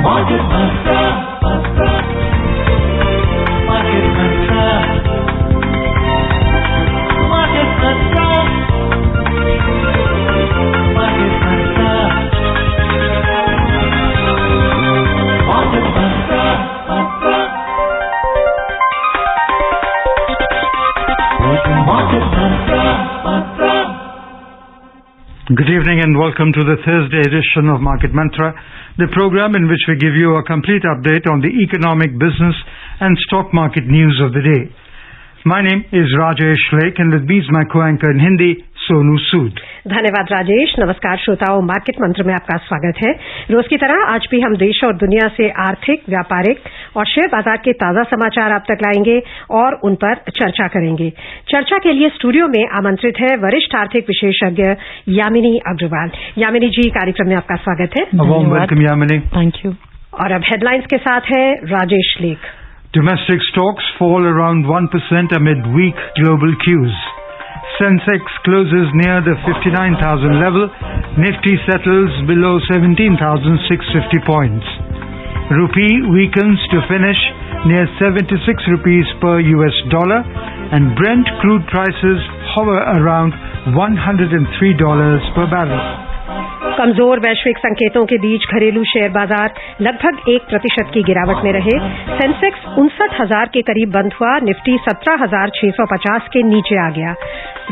Market Mantra. Market Mantra. Market Mantra. Market Mantra. Market Mantra. Market Mantra. Good evening and welcome to the Thursday edition of Market Mantra, the program in which we give you a complete update on the economic, business and stock market news of the day. My name is Rajesh Lake and with me is my co-anchor in Hindi, Sonu Sood. धन्यवाद राजेश। नमस्कार श्रोताओं, market मंत्र में आपका स्वागत है। रोज की तरह आज भी हम देश और दुनिया से आर्थिक, व्यापारिक और शेयर बाजार के ताजा समाचार आप तक लाएंगे और उन पर चर्चा करेंगे। चर्चा के लिए स्टूडियो में आमंत्रित है वरिष्ठ आर्थिक विशेषज्ञ यामिनी अग्रवाल। यामिनी जी, कार्यक्रम में आपका स्वागत है। वेलकम यामिनी। Thank you. और अब हेडलाइंस के साथ है राजेश लेख। Domestic stocks fall around 1% amid weak global cues. Sensex closes near the 59,000 level. Nifty settles below 17,650 points. Rupee weakens to finish near 76 rupees per US dollar and Brent crude prices hover around $103 per barrel. कमजोर वैश्विक संकेतों के बीच घरेलू share बाजार लगभग 1% की गिरावट में रहे। सेंसेक्स 59,000 के करीब बंद हुआ। निफ्टी 17,650 के नीचे आ गया।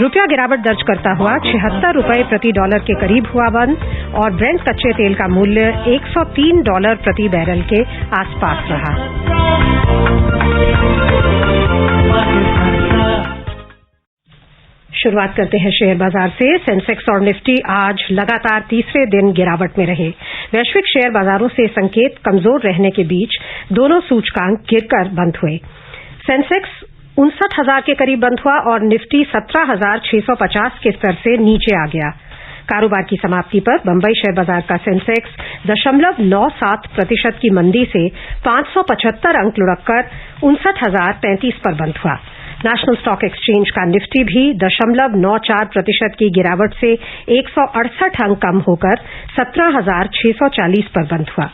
रुपया गिरावट दर्ज करता हुआ 76 रुपए प्रति डॉलर के करीब हुआ बंद और ब्रेंट कच्चे तेल का मूल्य $103 प्रति बैरल के आसपास रहा। शुरुआत करते हैं शेयर बाजार से। सेंसेक्स और निफ्टी आज लगातार तीसरे दिन गिरावट में रहे। वैश्विक शेयर बाजारों से संकेत कमजोर रहने के बीच दोनों सूचकांक गिरकर बंद हुए। सेंसेक्स 59,000 के करीब बंद हुआ और निफ्टी 17,650 के स्तर से नीचे आ गया। कारोबार की समाप्ति पर बंबई शेयर बाजार का सेंसेक्स 0.97% की मंदी से 575 अंक लुढ़ककर 59,035 पर बंद हुआ। नेशनल स्टॉक एक्सचेंज का निफ्टी भी 0.94% की गिरावट से 168 अंक कम होकर 17,640 पर बंद हुआ।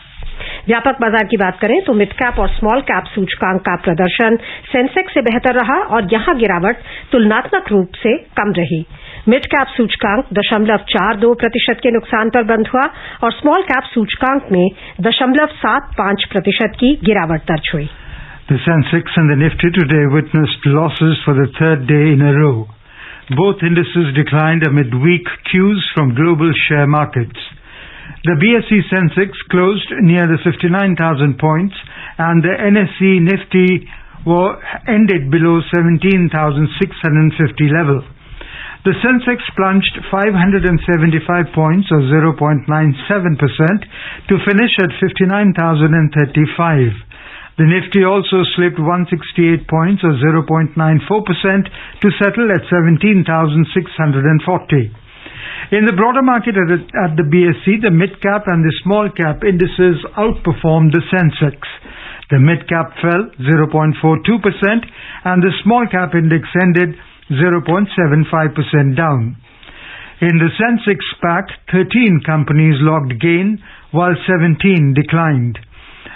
व्यापक बाजार की बात करें तो मिड कैप और स्मॉल कैप सूचकांक का प्रदर्शन सेंसेक्स से बेहतर रहा और यहां गिरावट तुलनात्मक रूप से कम रही। मिड कैप सूचकांक 0.42% के नुकसान पर बंद हुआ और स्मॉल कैप सूचकांक में 0.75% की गिरावट दर्ज हुई। The Sensex and the Nifty today witnessed losses for the third day in a row. Both indices declined amid weak cues from global share markets. The BSE Sensex closed near the 59,000 points and the NSE Nifty ended below 17,650 level. The Sensex plunged 575 points or 0.97% to finish at 59,035. The Nifty also slipped 168 points or 0.94% to settle at 17,640. In the broader market at the BSE, the mid-cap and the small-cap indices outperformed the Sensex. The mid-cap fell 0.42% and the small-cap index ended 0.75% down. In the Sensex pack, 13 companies logged gain while 17 declined.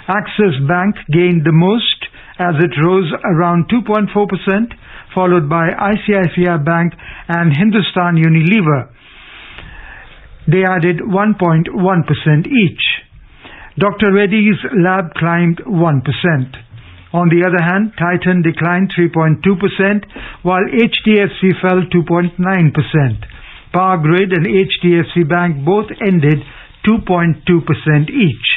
Axis Bank gained the most as it rose around 2.4%, followed by ICICI Bank and Hindustan Unilever. They added 1.1% each. Dr. Reddy's Lab climbed 1%. On the other hand, Titan declined 3.2%, while HDFC fell 2.9%. Power Grid and HDFC Bank both ended 2.2% each.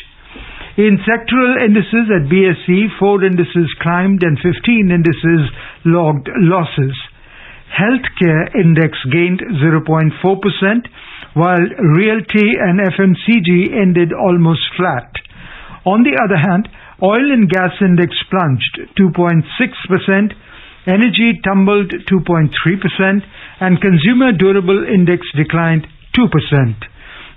In sectoral indices at BSE, 4 indices climbed and 15 indices logged losses. Healthcare index gained 0.4%, while realty and FMCG ended almost flat. On the other hand, oil and gas index plunged 2.6%, energy tumbled 2.3%, and consumer durable index declined 2%.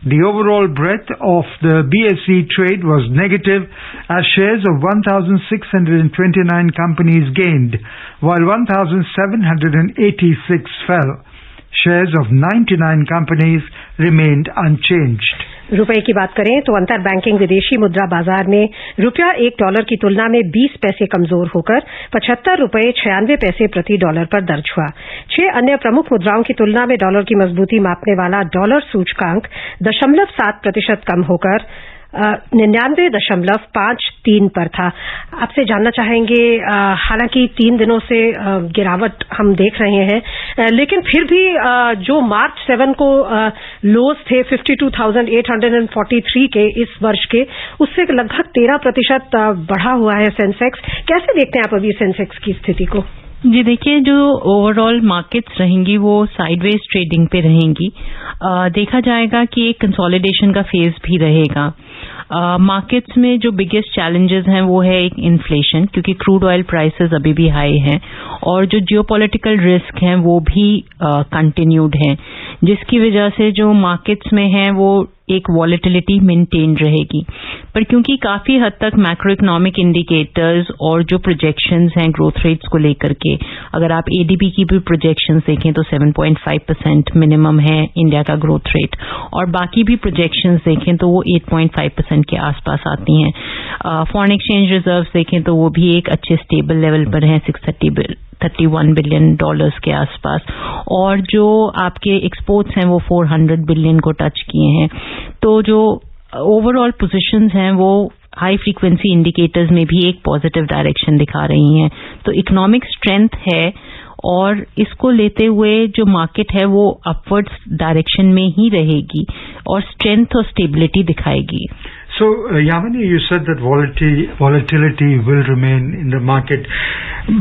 The overall breadth of the BSE trade was negative as shares of 1,629 companies gained, while 1,786 fell. Shares of 99 companies remained unchanged. रुपए की बात करें तो अंतर banking विदेशी मुद्रा बाजार में रुपया $1 की तुलना में 20 पैसे कमजोर होकर 75 रुपए 96 पैसे प्रति डॉलर पर दर्ज हुआ। 6 अन्य प्रमुख मुद्राओं की तुलना में डॉलर की मजबूती मापने वाला डॉलर सूचकांक 0.7% कम होकर 99.53 पर था। आपसे जानना चाहेंगे, हालांकि 3 दिनों से गिरावट हम देख रहे हैं, लेकिन फिर भी जो मार्च 7 को लोज थे 52,843 के इस वर्ष के, उससे लगभग 13% बढ़ा हुआ है सेंसेक्स। कैसे देखते हैं आप अभी सेंसेक्स की स्थिति को? जी देखिए, जो ओवरऑल मार्केट्स रहेंगी वो साइडवेज ट्रेडिंग पे रहेंगी। देखा जाएगा कि एक कंसोलिडेशन का फेज भी रहेगा। मार्केट्स में जो बिगेस्ट चैलेंजेस हैं वो है एक इन्फ्लेशन, क्योंकि क्रूड ऑयल प्राइसेस अभी भी हाई हैं, और जो जियोपॉलिटिकल रिस्क हैं वो भी कंटिन्यूड हैं, जिसकी वजह से जो मार्केट्स में है वो एक वॉलेटिलिटी मेंटेन रहेगी। पर क्योंकि काफी हद तक मैक्रो इकोनॉमिक इंडिकेटर्स और जो प्रोजेक्शंस हैं ग्रोथ रेट्स को लेकर के, अगर आप एडीबी की भी प्रोजेक्शंस देखें तो 7.5% मिनिमम है इंडिया का ग्रोथ रेट, और बाकी भी प्रोजेक्शंस देखें तो वो 8.5% के आसपास आती हैं। फॉरेन एक्सचेंज रिजर्व्स देखें तो वो भी एक अच्छे स्टेबल लेवल पर हैं, $631 बिलियन के आसपास, और जो आपके एक्सपोर्ट्स हैं वो 400 बिलियन को टच किए हैं। तो जो ओवरऑल पोजीशंस हैं वो हाई फ्रीक्वेंसी इंडिकेटर्स में भी एक पॉजिटिव डायरेक्शन दिखा रही हैं। तो इकोनॉमिक स्ट्रेंथ है, और इसको लेते हुए जो मार्केट है वो अपवर्ड्स डायरेक्शन में ही रहेगी और स्ट्रेंथ और स्टेबिलिटी दिखाएगी। So, Yamini, you said that volatility will remain in the market,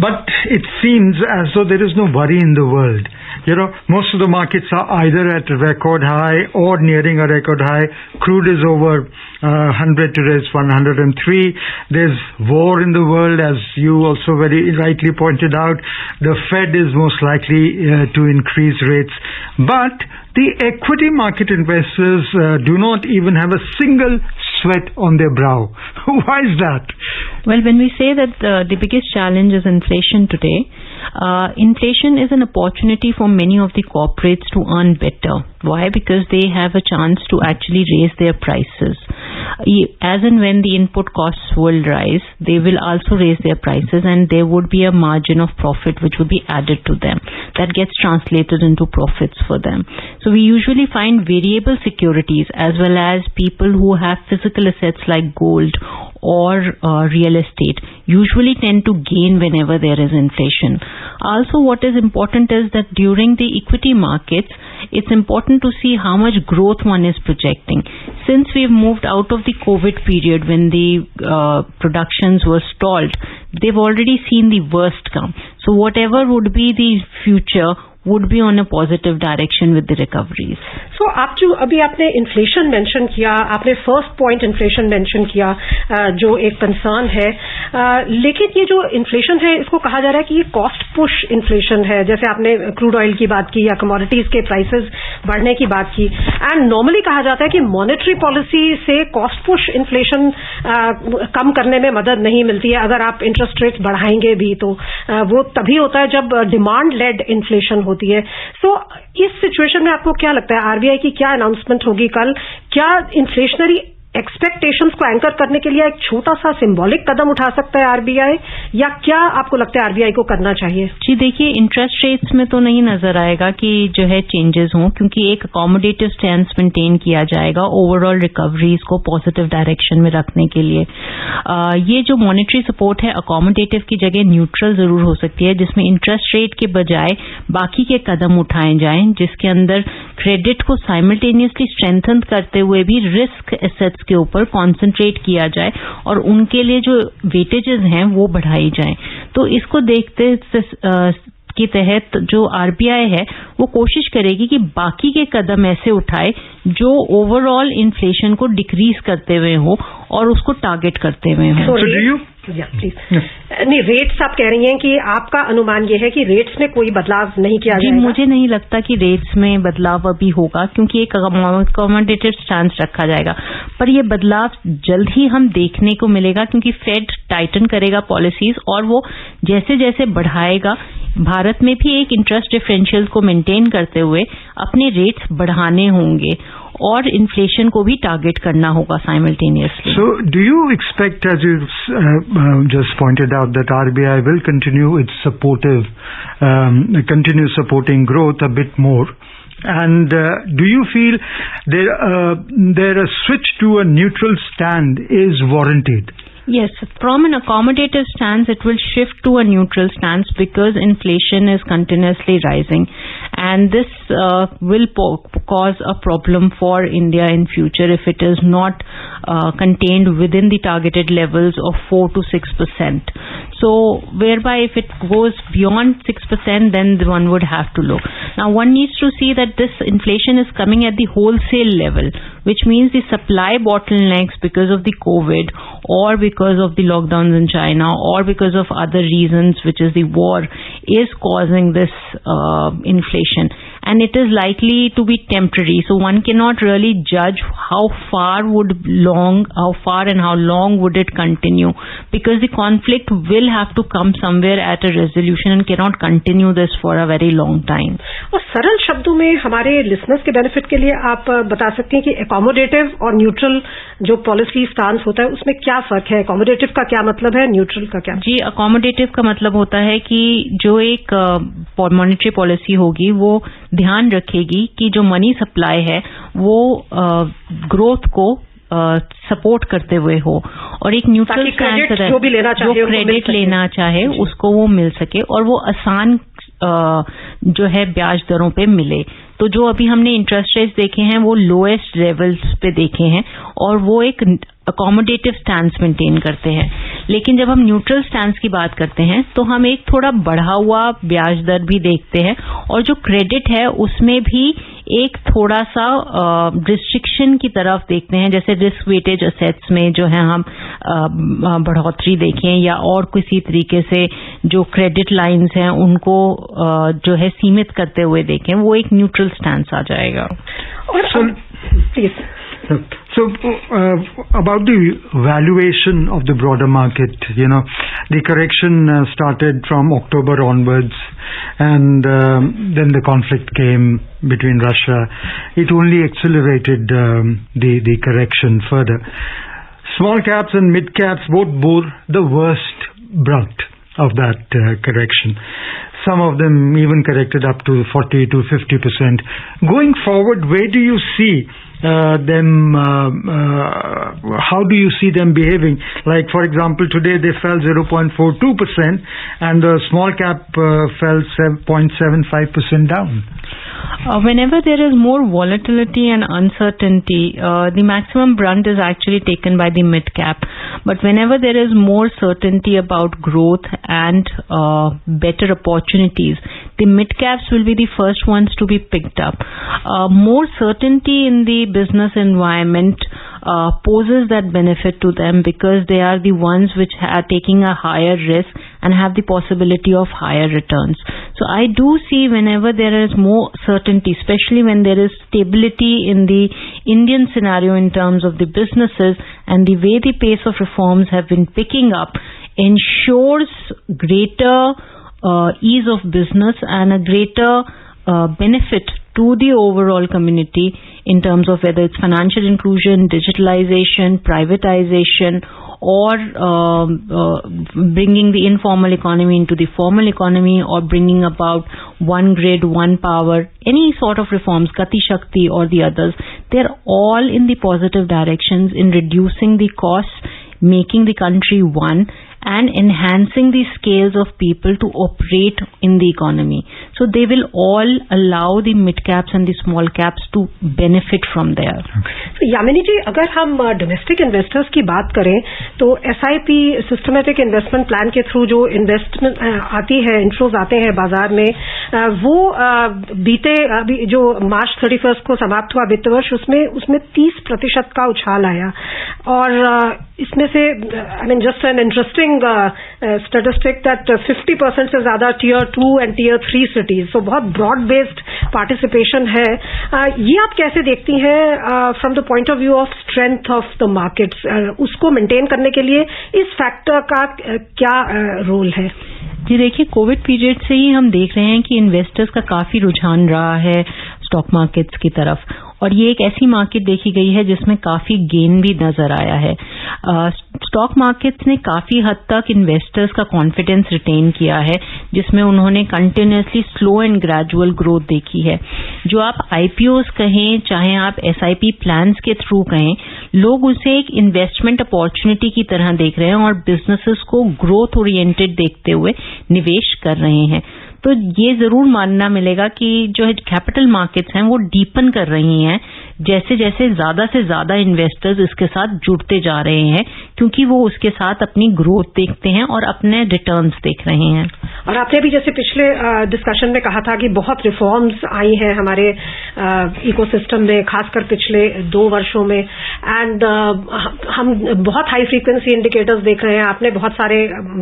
but it seems as though there is no worry in the world. You know, most of the markets are either at a record high or nearing a record high. Crude is over 100 today, it's 103. There's war in the world, as you also very rightly pointed out. The Fed is most likely to increase rates. But the equity market investors do not even have a single sweat on their brow. Why is that? Well, when we say that the biggest challenge is inflation today, inflation is an opportunity for many of the corporates to earn better. Why? Because they have a chance to actually raise their prices. As and when the input costs will rise, they will also raise their prices, and there would be a margin of profit which would be added to them. That gets translated into profits for them. So we usually find variable securities as well as people who have physical assets like gold or real estate usually tend to gain whenever there is inflation. Also, what is important is that during the equity markets, it's important to see how much growth one is projecting. Since we've moved out of the COVID period when the productions were stalled, they've already seen the worst come. So whatever would be the future would be on a positive direction with the recoveries. So आप जो अभी आपने inflation mention किया, आपने first point inflation mention किया, जो एक concern है, लेकिन ये जो इन्फ्लेशन है इसको कहा जा रहा है कि ये कॉस्ट पुश इन्फ्लेशन है। जैसे आपने क्रूड ऑयल की बात की या कमोडिटीज के प्राइसेस बढ़ने की बात की, एंड नॉर्मली कहा जाता है कि मॉनेटरी पॉलिसी से कॉस्ट पुश इन्फ्लेशन कम करने में मदद नहीं मिलती है। अगर आप इंटरेस्ट रेट्स बढ़ाएंगे भी तो वो तभी होता है जब डिमांड लेड इन्फ्लेशन होती है। सो इस सिचुएशन में आपको क्या लगता है, आरबीआई की क्या अनाउंसमेंट होगी कल? क्या इन्फ्लेशनरी एक्सपेक्टेशंस को एंकर करने के लिए एक छोटा सा सिंबॉलिक कदम उठा सकता है आरबीआई, या क्या आपको लगता है आरबीआई को करना चाहिए? जी देखिए, इंटरेस्ट रेट्स में तो नहीं नजर आएगा कि जो है चेंजेस हों, क्योंकि एक अकोमोडेटिव स्टैंस मेंटेन किया जाएगा ओवरऑल रिकवरीज को पॉजिटिव डायरेक्शन में रखने के लिए। ये जो मॉनेटरी सपोर्ट है अकोमोडेटिव की जगह न्यूट्रल जरूर हो सकती है, जिसमें इंटरेस्ट रेट के बजाय बाकी के कदम उठाए जाएं, जिसके अंदर क्रेडिट को साइमल्टेनियसली स्ट्रेंथन करते हुए भी रिस्क एसेट्स के ऊपर कॉन्सेंट्रेट किया जाए और उनके लिए जो वेटेजेस हैं वो बढ़ाई जाएं। तो इसको देखते के तहत जो आरबीआई है वो कोशिश करेगी कि बाकी के कदम ऐसे उठाए जो ओवरऑल इन्फ्लेशन को डिक्रीज करते हुए हो और उसको टारगेट करते हुए हो। प्लीज नहीं, रेट्स आप कह रही हैं कि आपका अनुमान ये है कि रेट्स में कोई बदलाव नहीं किया जाएगा? जी, मुझे नहीं लगता कि रेट्स में बदलाव अभी होगा, क्योंकि एक अकोमोडेटिव स्टांस रखा जाएगा। पर ये बदलाव जल्द ही हम देखने को मिलेगा, क्योंकि फेड टाइटन करेगा पॉलिसीज और वो जैसे जैसे बढ़ाएगा, भारत में भी एक इंटरेस्ट डिफरेंशियल को मेंटेन करते हुए अपने रेट्स बढ़ाने होंगे। और इन्फ्लेशन को भी टारगेट करना होगा simultaneously. So do you expect, as you just pointed out, that RBI will continue its continue supporting growth a bit more? And do you feel there a switch to a neutral stand is warranted? Yes, from an accommodative stance, it will shift to a neutral stance because inflation is continuously rising, and this will cause a problem for India in future if it is not contained within the targeted levels of 4 to 6%. So, whereby if it goes beyond 6%, then one would have to look. Now, one needs to see that this inflation is coming at the wholesale level, which means the supply bottlenecks because of the COVID or because of the lockdowns in China or because of other reasons, which is the war, is causing this inflation. And it is likely to be temporary. So one cannot really judge how far and how long would it continue, because the conflict will have to come somewhere at a resolution and cannot continue this for a very long time. और सरल शब्दों में हमारे listeners के benefit के लिए आप बता सकते हैं कि एकोमोडेटिव और न्यूट्रल जो पॉलिसी स्टांस होता है उसमें क्या फर्क है? एकोमोडेटिव का क्या मतलब है, न्यूट्रल का क्या? जी, एकोमोडेटिव का मतलब होता है कि जो एक मॉनेटरी पॉलिसी होगी वो ध्यान रखेगी कि जो मनी सप्लाई है वो ग्रोथ को सपोर्ट करते हुए हो, और एक न्यूट्रल स्टैंड जो भी लेना चाहे, जो क्रेडिट लेना चाहे उसको वो मिल सके और वो आसान जो है ब्याज दरों पे मिले. तो जो अभी हमने इंटरेस्ट रेट्स देखे हैं वो लोएस्ट लेवल्स पे देखे हैं और वो एक अकोमोडेटिव स्टैंस मेंटेन करते हैं. लेकिन जब हम न्यूट्रल स्टैंस की बात करते हैं तो हम एक थोड़ा बढ़ा हुआ ब्याज दर भी देखते हैं और जो क्रेडिट है उसमें भी एक थोड़ा सा रिस्ट्रिक्शन की तरफ देखते हैं, जैसे रिस्क वेटेज असेट्स में जो है हम बढ़ोतरी देखें या और किसी तरीके से जो क्रेडिट लाइंस हैं उनको जो है सीमित करते हुए देखें, वो एक न्यूट्रल स्टैंस आ जाएगा. So, about the valuation of the broader market, the correction started from October onwards, and then the conflict came between Russia. It only accelerated the correction further. Small caps and mid caps both bore the worst brunt of that correction. Some of them even corrected up to 40 to 50%. Going forward, where do you see them, how do you see them behaving? Like, for example, today they fell 0.42% and the small cap fell 0.75% down. Whenever there is more volatility and uncertainty, the maximum brunt is actually taken by the mid cap. But whenever there is more certainty about growth and better opportunities, the mid caps will be the first ones to be picked up. More certainty in the business environment poses that benefit to them because they are the ones which are taking a higher risk and have the possibility of higher returns. So I do see whenever there is more certainty, especially when there is stability in the Indian scenario in terms of the businesses and the way the pace of reforms have been picking up, ensures greater ease of business and a greater benefit to the overall community in terms of whether it's financial inclusion, digitalization, privatization, or bringing the informal economy into the formal economy, or bringing about one grid, one power, any sort of reforms, Gati Shakti or the others, they're all in the positive directions in reducing the costs, making the country one, and enhancing the scales of people to operate in the economy. So they will all allow the mid caps and the small caps to benefit from there. So Yamini जी, अगर हम domestic investors की बात करें तो SIP systematic investment plan के through जो investment आती है, इन्फ्लोज आते हैं बाजार में, वो बीते अभी जो मार्च 31 को समाप्त हुआ वित्त वर्ष उसमें 30% का उछाल आया. और इसमें से just an interesting statistic that 50% से ज्यादा टियर 2 एंड टियर 3 सिटीज, तो बहुत ब्रॉड बेस्ड पार्टिसिपेशन है. ये आप कैसे देखती हैं from the point of view of strength of the markets? उसको मेंटेन करने के लिए इस फैक्टर का क्या रोल है? जी देखिए, कोविड पीरियड से ही हम देख रहे हैं कि इन्वेस्टर्स का काफी रुझान रहा है स्टॉक मार्केट्स की तरफ, और ये एक ऐसी मार्केट देखी गई है जिसमें काफी गेन भी नजर आया है। स्टॉक मार्केट्स ने काफी हद तक इन्वेस्टर्स का कॉन्फिडेंस रिटेन किया है, जिसमें उन्होंने continuously slow and gradual growth देखी है। जो आप आईपीओज कहें, चाहे आप एसआईपी प्लान्स के थ्रू कहें, लोग उसे एक इन्वेस्टमेंट अपॉर्चुनिटी की तरह देख रहे हैं और बिजनेसेस को ग्रोथ ओरिएंटेड देखते हुए निवेश कर रहे हैं। तो ये जरूर मानना मिलेगा कि जो कैपिटल मार्केट्स हैं वो डीपन कर रही हैं जैसे जैसे ज्यादा से ज्यादा इन्वेस्टर्स इसके साथ जुड़ते जा रहे हैं, क्योंकि वो उसके साथ अपनी ग्रोथ देखते हैं और अपने रिटर्न्स देख रहे हैं। और आपने भी जैसे पिछले डिस्कशन में कहा था कि बहुत रिफॉर्म्स आई हैं हमारे इकोसिस्टम में, खासकर पिछले 2 वर्षों में, एंड हम बहुत हाई फ्रीक्वेंसी इंडिकेटर्स देख रहे हैं। आपने बहुत सारे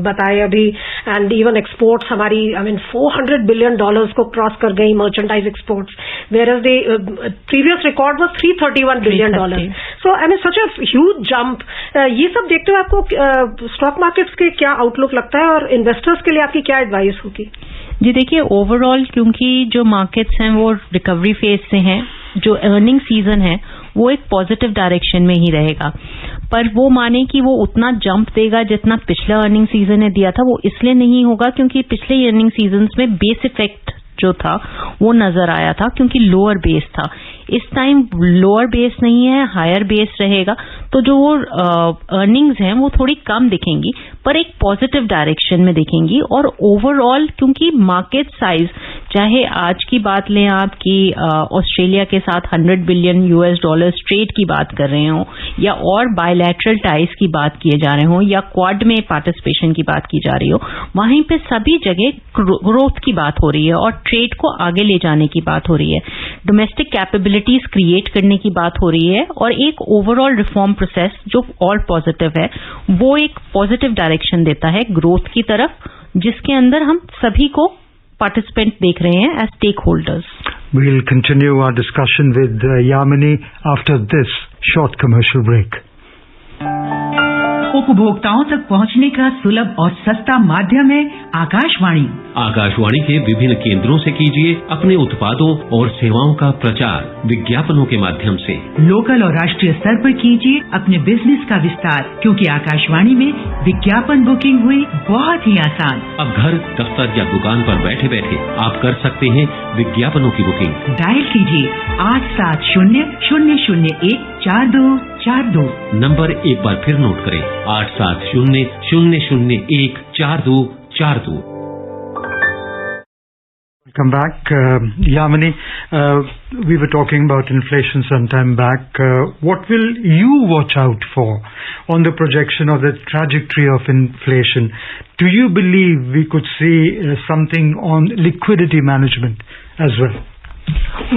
बताए अभी, एंड इवन एक्सपोर्ट्स हमारी $400 बिलियन को क्रॉस कर गई, merchandise exports, whereas the previous record was $331 billion. So such a huge jump. ये सब देखते हुए आपको स्टॉक मार्केट्स के क्या आउटलुक लगता है और इन्वेस्टर्स के लिए आपकी क्या एडवाइस होगी? जी देखिए, ओवरऑल क्योंकि जो मार्केट्स हैं वो रिकवरी फेज से हैं, जो अर्निंग सीजन है वो एक पॉजिटिव डायरेक्शन में ही रहेगा, पर वो माने कि वो उतना जंप देगा जितना पिछला अर्निंग सीजन ने दिया था, वो इसलिए नहीं होगा क्योंकि पिछले अर्निंग सीजन में बेस इफेक्ट जो था वो नजर आया था, क्योंकि लोअर बेस था। इस टाइम लोअर बेस नहीं है, हायर बेस रहेगा, तो जो वो अर्निंग्स हैं वो थोड़ी कम दिखेंगी पर एक पॉजिटिव डायरेक्शन में दिखेंगी। और ओवरऑल क्योंकि मार्केट साइज, चाहे आज की बात लें आप कि ऑस्ट्रेलिया के साथ $100 बिलियन ट्रेड की बात कर रहे हो, या और बायलैटरल टाइज की बात किए जा रहे हो, या क्वाड में पार्टिसिपेशन की बात की जा रही हो, वहीं पे सभी जगह ग्रोथ की बात हो रही है और ट्रेड को आगे ले जाने की बात हो रही है, डोमेस्टिक कैपेबिलिटीज क्रिएट करने की बात हो रही है, और एक ओवरऑल रिफॉर्म प्रोसेस जो और पॉजिटिव है वो एक पॉजिटिव डायरेक्शन देता है ग्रोथ की तरफ, जिसके अंदर हम सभी को पार्टिसिपेंट देख रहे हैं as stakeholders. We'll continue our discussion with Yamini after this short commercial break. उपभोक्ताओं तक पहुंचने का सुलभ और सस्ता माध्यम है आकाशवाणी। आकाशवाणी के विभिन्न केंद्रों से कीजिए अपने उत्पादों और सेवाओं का प्रचार विज्ञापनों के माध्यम से। लोकल और राष्ट्रीय स्तर पर कीजिए अपने बिजनेस का विस्तार, क्योंकि आकाशवाणी में विज्ञापन बुकिंग हुई बहुत ही आसान। अब घर, दफ्तर या दुकान पर बैठे बैठे आप कर सकते हैं विज्ञापनों की बुकिंग। डायल कीजिए 870-001-4242। नंबर एक बार फिर नोट करें, 870-001-4242। Come back. Yamini, we were talking about inflation some time back. What will you watch out for on the projection of the trajectory of inflation? Do you believe we could see something on liquidity management as well?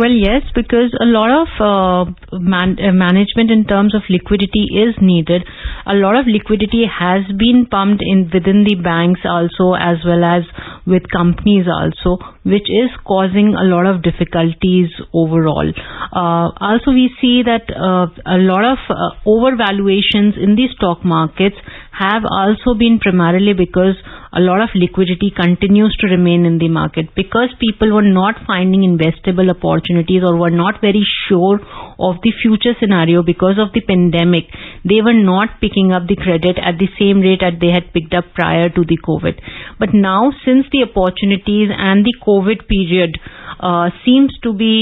Well, yes, because a lot of management in terms of liquidity is needed. A lot of liquidity has been pumped in within the banks also, as well as with companies also, which is causing a lot of difficulties overall. Also, we see that a lot of overvaluations in the stock markets have also been primarily because a lot of liquidity continues to remain in the market, because people were not finding investable opportunities or were not very sure of the future scenario because of the pandemic. They were not picking up the credit at the same rate that they had picked up prior to the COVID. But now, since the opportunities and the COVID period seems to be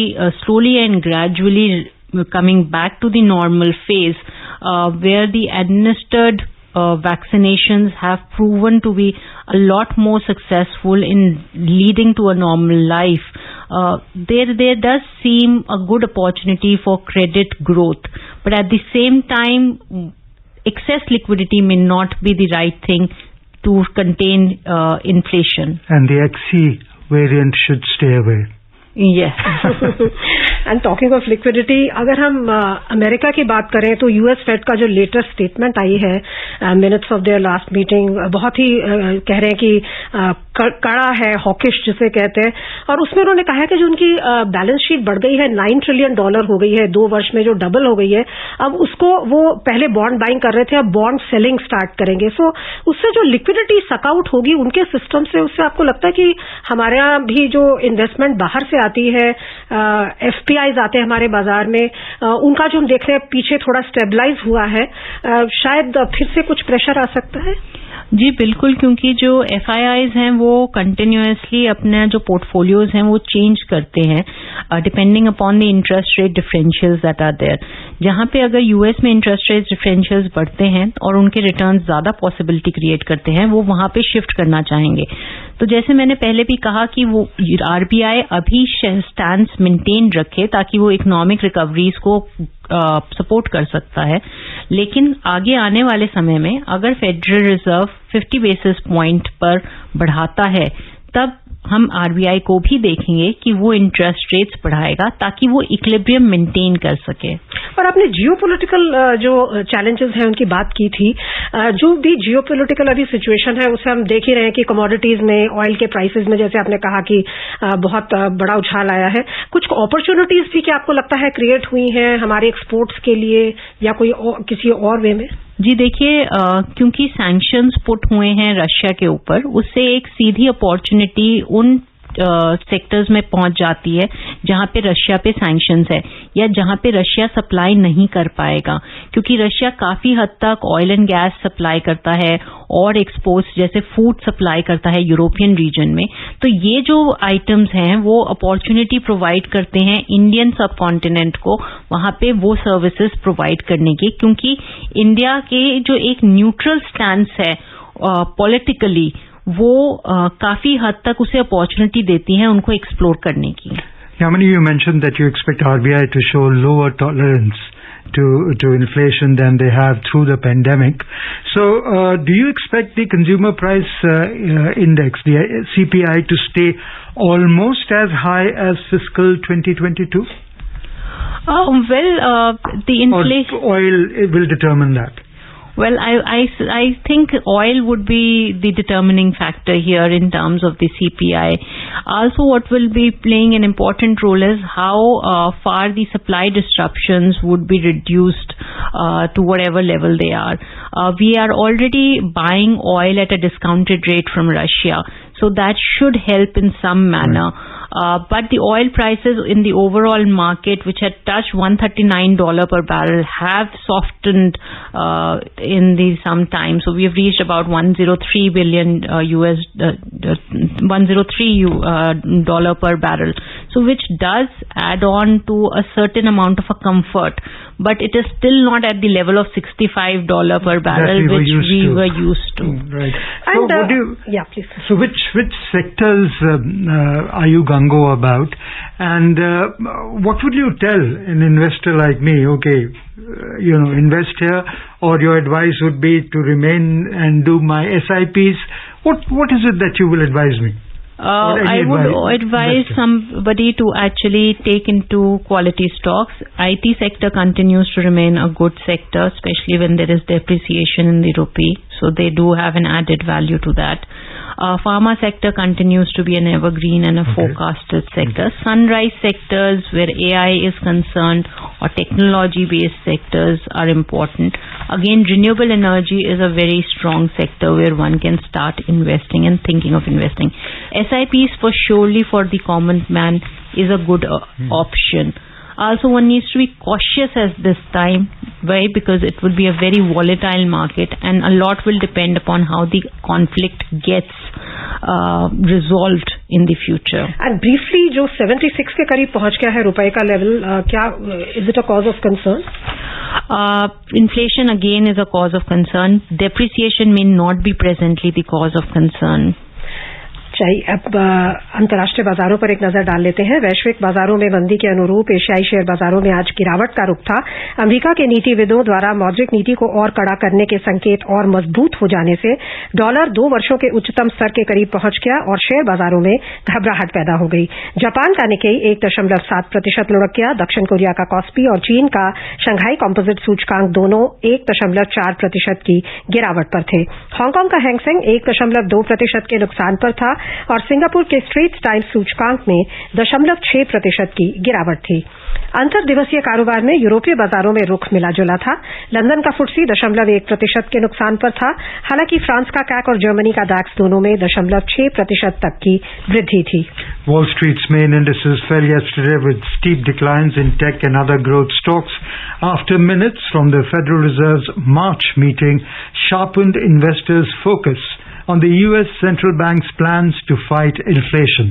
slowly and gradually coming back to the normal phase, where the administered vaccinations have proven to be a lot more successful in leading to a normal life, there does seem a good opportunity for credit growth. But at the same time, excess liquidity may not be the right thing to contain inflation. And the XE variant should stay away. Yes. And talking of liquidity, अगर हम America की बात करें तो US Fed का जो latest statement आई है, minutes of their last meeting, बहुत ही कह रहे हैं कि कड़ा है, हॉकिश जिसे कहते हैं, और उसमें उन्होंने कहा है कि जो उनकी बैलेंस शीट बढ़ गई है, $9 ट्रिलियन हो गई है 2 वर्ष में, जो डबल हो गई है, अब उसको वो पहले बॉन्ड बाइंग कर रहे थे, अब बॉन्ड सेलिंग स्टार्ट करेंगे। सो उससे जो लिक्विडिटी सकआउट होगी उनके सिस्टम से, उससे आपको लगता है कि हमारे यहाँ भी जो इन्वेस्टमेंट बाहर से आती है, एफपीआईज आते हैं हमारे बाजार में, उनका जो हम देख रहे हैं पीछे थोड़ा स्टेबलाइज हुआ है, शायद फिर से कुछ प्रेशर आ सकता है? जी बिल्कुल, क्योंकि जो FIIs हैं वो कंटिन्यूअसली अपने जो पोर्टफोलियोज हैं वो चेंज करते हैं depending upon the interest rate differentials that are there. जहां पे अगर यूएस में इंटरेस्ट रेट डिफरेंशियल्स बढ़ते हैं और उनके रिटर्न्स ज्यादा पॉसिबिलिटी क्रिएट करते हैं, वो वहां पे शिफ्ट करना चाहेंगे। तो जैसे मैंने पहले भी कहा कि वो RBI अभी स्टैंस मेंटेन रखे ताकि वो इकोनॉमिक रिकवरीज को सपोर्ट कर सकता है, लेकिन आगे आने वाले समय में अगर फेडरल रिजर्व 50 बेसिस पॉइंट पर बढ़ाता है, तब हम RBI को भी देखेंगे कि वो इंटरेस्ट रेट्स बढ़ाएगा ताकि वो इक्विलिब्रियम मेंटेन कर सके। और आपने जियोपॉलिटिकल जो चैलेंजेस हैं उनकी बात की थी, जो भी जियोपॉलिटिकल अभी सिचुएशन है उसे हम देख ही रहे हैं कि कमोडिटीज में, ऑयल के प्राइसेस में, जैसे आपने कहा कि बहुत बड़ा उछाल आया है। कुछ अपॉर्चुनिटीज भी क्या आपको लगता है क्रिएट हुई हैं हमारे एक्सपोर्ट्स के लिए या कोई किसी और वे में? जी देखिए, क्योंकि सैंक्शंस पुट हुए हैं रशिया के ऊपर, उससे एक सीधी अपॉर्चुनिटी उन सेक्टर्स में पहुंच जाती है जहां पे रशिया पे सैंक्शंस है या जहां पे रशिया सप्लाई नहीं कर पाएगा, क्योंकि रशिया काफी हद तक ऑयल एंड गैस सप्लाई करता है और एक्सपोर्ट्स जैसे फूड सप्लाई करता है यूरोपियन रीजन में। तो ये जो आइटम्स हैं वो अपॉर्चुनिटी प्रोवाइड करते हैं इंडियन सब कॉन्टिनेंट को वहां पे वो सर्विसेज प्रोवाइड करने की, क्योंकि इंडिया के जो एक न्यूट्रल स्टैंस है पॉलिटिकली, वो काफी हद तक उसे अपॉर्चुनिटी देती हैं उनको एक्सप्लोर करने की। Yamini, you mentioned that you expect RBI to show lower tolerance to inflation than they have through the pandemic. So, do you expect the consumer price index, the CPI, to stay almost as high as fiscal 2022? The inflation... Or oil will determine that? Well, I think oil would be the determining factor here in terms of the CPI. Also, what will be playing an important role is how far the supply disruptions would be reduced to whatever level they are. We are already buying oil at a discounted rate from Russia, so that should help in some manner. But the oil prices in the overall market, which had touched $139 per barrel, have softened in some time. So we have reached about $103 billion $103 per barrel. So which does add on to a certain amount of a comfort, but it is still not at the level of $65 per barrel, which we were used to. Right. And so yeah, please. So which sectors are you gung-ho about, and what would you tell an investor like me? Okay, invest here, or your advice would be to remain and do my SIPs. What is it that you will advise me? I would advise somebody to actually take into quality stocks. IT sector continues to remain a good sector, especially when there is depreciation in the rupee. So they do have an added value to that. Pharma sector continues to be an evergreen and a forecasted sector. Sunrise sectors where AI is concerned or technology-based sectors are important. Again, renewable energy is a very strong sector where one can start investing and thinking of investing. SIPs for surely for the common man is a good option. Also, one needs to be cautious at this time. Why? Because it will be a very volatile market and a lot will depend upon how the conflict gets resolved in the future. And briefly, जो 76 के करीब पहुंच गया है रुपए का level, क्या is it a cause of concern? Inflation again is a cause of concern. Depreciation may not be presently the cause of concern. अब अंतर्राष्ट्रीय बाजारों पर एक नजर डाल लेते हैं। वैश्विक बाजारों में मंदी के अनुरूप एशियाई शेयर बाजारों में आज गिरावट का रुख था। अमेरिका के नीतिविदों द्वारा मौद्रिक नीति को और कड़ा करने के संकेत और मजबूत हो जाने से डॉलर 2 वर्षों के उच्चतम स्तर के करीब पहुंच गया और शेयर बाजारों में घबराहट पैदा हो गई। जापान का निकेई 1.7% लुढ़क गया। दक्षिण कोरिया का कॉस्पी और चीन का शंघाई कॉम्पोजिट सूचकांक दोनों 1.4% की गिरावट पर थे। हांगकांग का हैंगसेंग 1.2% के नुकसान पर था। और सिंगापुर के स्ट्रेट्स टाइम्स सूचकांक में 0.6% की गिरावट थी। अंतर दिवसीय कारोबार में यूरोपीय बाजारों में रुख मिला जुला था। लंदन का फुट्सी 0.1% के नुकसान पर था। हालांकि फ्रांस का कैक और जर्मनी का डैक्स दोनों में 0.6% तक की वृद्धि थी। Wall Street's main indices fell yesterday with steep declines in tech and other growth stocks after minutes from the Federal Reserve's March meeting sharpened investors' focus on the U.S. Central Bank's plans to fight inflation.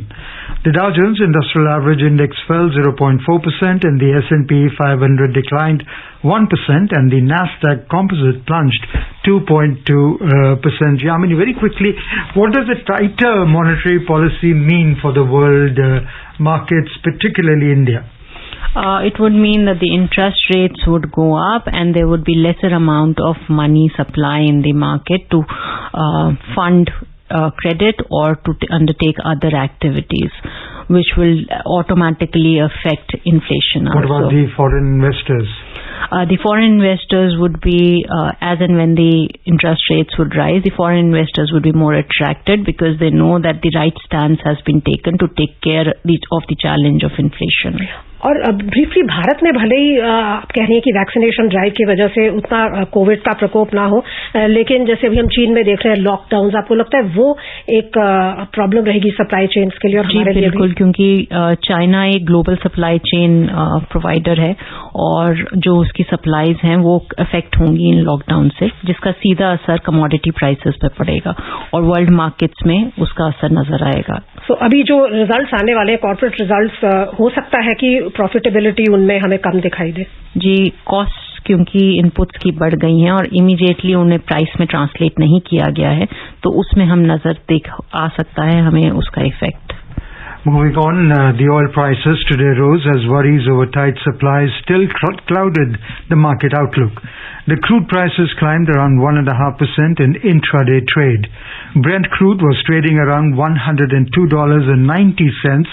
The Dow Jones Industrial Average Index fell 0.4% and the S&P 500 declined 1% and the Nasdaq Composite plunged 2.2%. Yamini, very quickly, what does a tighter monetary policy mean for the world markets, particularly India? It would mean that the interest rates would go up and there would be lesser amount of money supply in the market to fund credit or to undertake other activities, which will automatically affect inflation. What about the foreign investors? The foreign investors would be, as and when the interest rates would rise, the foreign investors would be more attracted because they know that the right stance has been taken to take care of the challenge of inflation. और briefly Bharat में भले ही आप कह रही हैं कि vaccination drive की वजह से उतना कोविड का प्रकोप ना हो, लेकिन जैसे अभी हम चीन में देख रहे हैं लॉकडाउन, आपको लगता है वो एक प्रॉब्लम रहेगी सप्लाई चेन्स के लिए और हमारे लिए? बिल्कुल, क्योंकि चाइना एक ग्लोबल सप्लाई चेन प्रोवाइडर है और जो उसकी सप्लाईज हैं वो अफेक्ट होंगी इन लॉकडाउन से, जिसका सीधा असर कमोडिटी प्राइसेस पे पड़ेगा और वर्ल्ड मार्केट्स में उसका असर नजर आएगा। तो अभी जो रिजल्ट्स आने वाले हैं कॉर्पोरेट रिजल्ट्स, हो सकता है कि प्रॉफिटेबिलिटी उनमें हमें कम दिखाई दे? जी, कॉस्ट क्योंकि इनपुट्स की बढ़ गई हैं और इमीडिएटली उन्हें प्राइस में ट्रांसलेट नहीं किया गया है, तो उसमें हम नजर देख आ सकता है हमें उसका effect. Moving on, the oil prices today rose as worries over tight supplies still clouded the market outlook. The crude prices climbed around 1.5% in intraday trade. Brent crude was trading around $102.90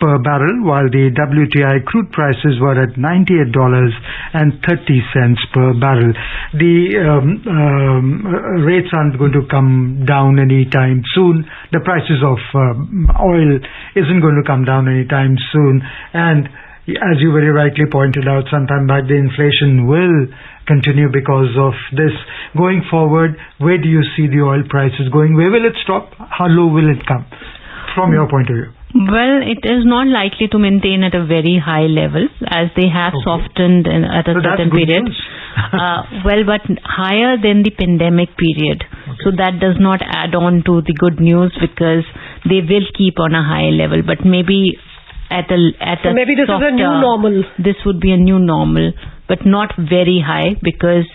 per barrel, while the WTI crude prices were at $98.30 per barrel. The rates aren't going to come down anytime soon. The prices of oil isn't going to come down anytime soon. And as you very rightly pointed out sometime back, the inflation will continue because of this. Going forward, where do you see the oil prices going? Where will it stop? How low will it come from your point of view? Well, it is not likely to maintain at a very high level as they have softened at a certain period. Well, but higher than the pandemic period. So that does not add on to the good news because they will keep on a high level, but maybe so maybe this is a new normal. This would be a new normal, but not very high because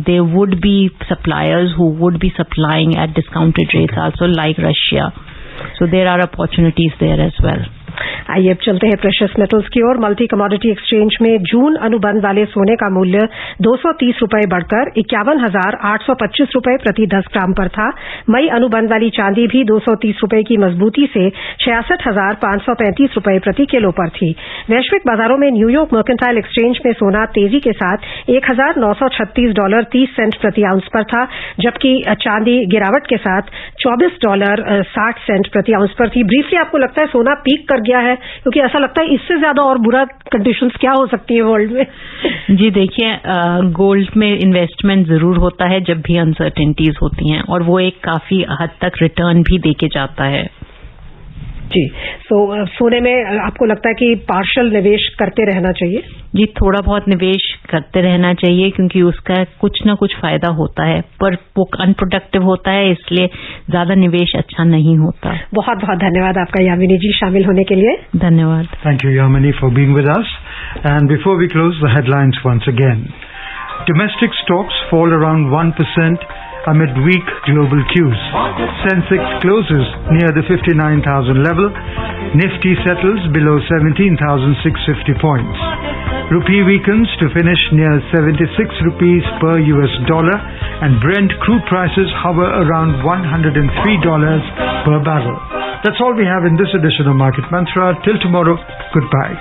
there would be suppliers who would be supplying at discounted rates also, like Russia. So there are opportunities there as well. आइए अब चलते हैं precious metals की ओर। Multi commodity exchange में जून अनुबंध वाले सोने का मूल्य 230 रुपए बढ़कर 51,825 रुपए प्रति 10 ग्राम पर था। मई अनुबंध वाली चांदी भी 230 रुपए की मजबूती से 66,535 रुपए प्रति किलो पर थी। वैश्विक बाजारों में न्यूयॉर्क मर्केंटाइल एक्सचेंज में सोना तेजी के साथ $1,936.30 प्रति आउंस पर था, जबकि चांदी गिरावट के साथ $24.60 प्रति आउंस पर थी। ब्रीफली आपको लगता है सोना पीक कर गया है? क्योंकि ऐसा लगता है इससे ज्यादा और बुरा कंडीशंस क्या हो सकती है वर्ल्ड में? जी देखिए, गोल्ड में इन्वेस्टमेंट जरूर होता है जब भी अनसर्टेनिटीज होती हैं और वो एक काफी हद तक रिटर्न भी देके जाता है। जी, तो सोने में आपको लगता है कि पार्शियल निवेश करते रहना चाहिए? जी, थोड़ा बहुत निवेश करते रहना चाहिए क्योंकि उसका कुछ ना कुछ फायदा होता है, पर वो अनप्रोडक्टिव होता है, इसलिए ज्यादा निवेश अच्छा नहीं होता। बहुत बहुत धन्यवाद आपका यामिनी जी शामिल होने के लिए। धन्यवाद। Thank you Yamini for being with us. And before we close the headlines once again. Domestic stocks fall around 1% amid weak global cues. Sensex closes near the 59,000 level. Nifty settles below 17,650 points. Rupee weakens to finish near 76 rupees per US dollar and Brent crude prices hover around $103 per barrel. That's all we have in this edition of Market Mantra. Till tomorrow, goodbye.